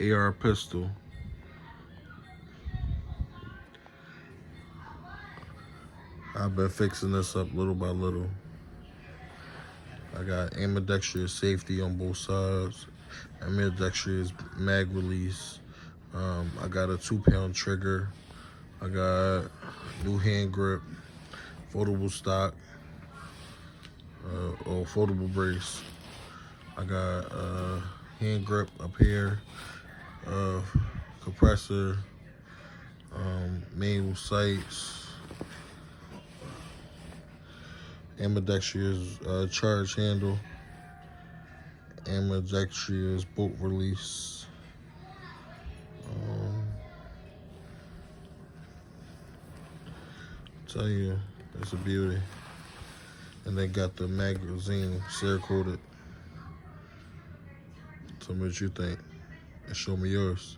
AR pistol. I've been fixing this up little by little. I got ambidextrous safety on both sides. Ambidextrous mag release. I got a 2-pound trigger. I got new hand grip, foldable stock, or foldable brace. I got hand grip up here, compressor, manual sights, ambidextrous charge handle, ambidextrous bolt release. Tell you, it's a beauty. And they got the magazine Cerakoted. Tell me what you think and show me yours.